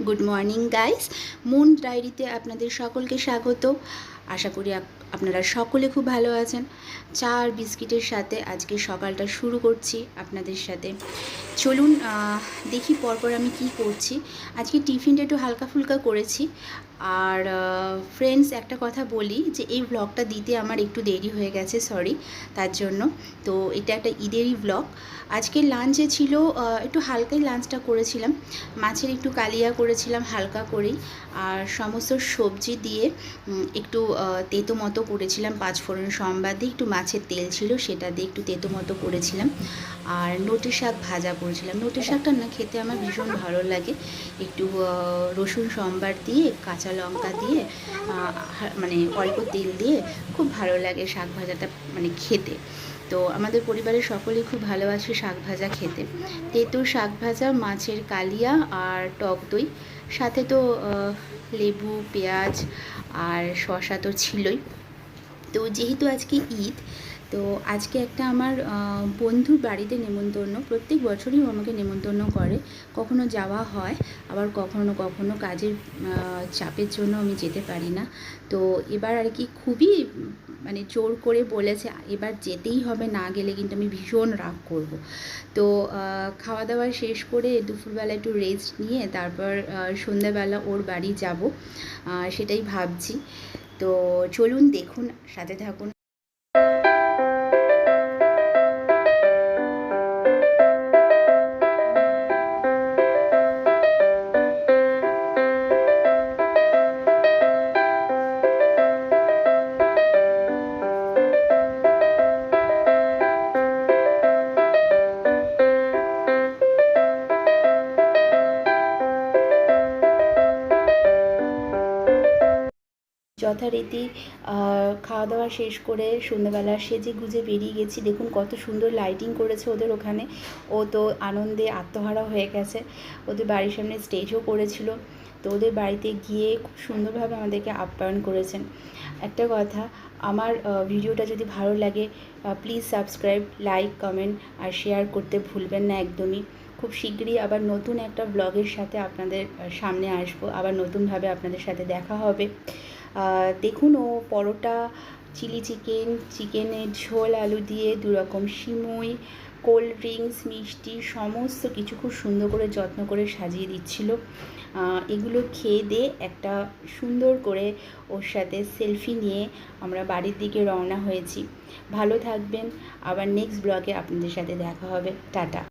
Good morning guys, moon ডায়েরিতে আপনাদের সকলকে স্বাগত। আশা করি আপনারা সকলে খুব ভালো আছেন। চা আর বিস্কিটের সাথে আজকে সকালটা শুরু করছি আপনাদের সাথে। চলুন দেখি পরপর আমি কি করছি। আজকে টিফিনটা একটু হালকা ফুলকা করেছি। আর ফ্রেন্ডস, একটা কথা বলি যে এই ব্লগটা দিতে আমার একটু দেরি হয়ে গেছে, সরি তার জন্য। তো এটা একটা ঈদেরই ব্লগ। আজকে লাঞ্চে ছিল একটু হালকাই লাঞ্চটা করেছিলাম। মাছের একটু কালিয়া করেছিলাম হালকা করেই, আর সমস্ত সবজি দিয়ে একটু তেতো মতো করেছিলাম। পাঁচফোড়ন সম্বাদ দিয়ে একটু মাছের তেল ছিল, সেটা দিয়ে একটু তেতো মতো করেছিলাম। আর নোটে শাক ভাজা করেছিলাম। নোটে শাকটা না খেতে আমার ভীষণ ভালো লাগে। একটু রসুন সম্বার দিয়ে, কাঁচা লঙ্কা দিয়ে, মানে অল্প তেল দিয়ে খুব ভালো লাগে শাক ভাজাটা মানে খেতে। তো আমাদের পরিবারের সকলেই খুব ভালোবাসে শাক ভাজা খেতে। তেঁতুল শাক ভাজা, মাছের কালিয়া আর টক দই, সাথে তো লেবু, পেঁয়াজ আর শসা তো ছিলই। তো যেহেতু আজকে ঈদ, তো আজকে একটা আমার বন্ধুর বাড়িতে নেমন্তন্ন। প্রত্যেক বছরই ও আমাকে নেমন্তন্ন করে, কখনো যাওয়া হয়, আবার কখনো কখনো কাজের চাপের জন্য আমি যেতে পারি না। তো এবার আর কি খুবই মানে জোর করে বলেছে এবার যেতেই হবে, না গেলে কিন্তু আমি ভীষণ রাগ করব। তো খাওয়া দাওয়া শেষ করে দুপুরবেলা একটু রেস্ট নিয়ে তারপর সন্ধ্যাবেলা ওর বাড়ি যাব, সেটাই ভাবছি। তো চলুন দেখুন, সাথে থাকুন। যথারীতি খাওয়া দাওয়া শেষ করে সন্ধ্যেবেলা সেজে গুজে বেরিয়ে গেছি। দেখুন কত সুন্দর লাইটিং করেছে ওদের ওখানে। ও তো আনন্দে আত্মহারা হয়ে গেছে। ওদের বাড়ির সামনে স্টেজও করেছিল। তো ওদের বাড়িতে গিয়ে খুব সুন্দরভাবে আমাদেরকে আপ্যায়ন করেছেন। একটা কথা, আমার ভিডিওটা যদি ভালো লাগে প্লিজ সাবস্ক্রাইব, লাইক, কমেন্ট আর শেয়ার করতে ভুলবেন না একদমই। খুব শীঘ্রই আবার নতুন একটা ব্লগের সাথে আপনাদের সামনে আসবো, আবার নতুনভাবে আপনাদের সাথে দেখা হবে। দেখুন, ও পরোটা, চিলি চিকেন, চিকেনের ঝোল আলু দিয়ে, দুরকম সিমুই, কোল্ড ড্রিঙ্কস, মিষ্টি, সমস্ত কিছু খুব সুন্দর করে যত্ন করে সাজিয়ে দিচ্ছিল। এগুলো খেয়ে দিয়ে একটা সুন্দর করে ওর সাথে সেলফি নিয়ে আমরা বাড়ির দিকে রওনা হয়েছি। ভালো থাকবেন, আবার নেক্সট ব্লগে আপনাদের সাথে দেখা হবে। টাটা।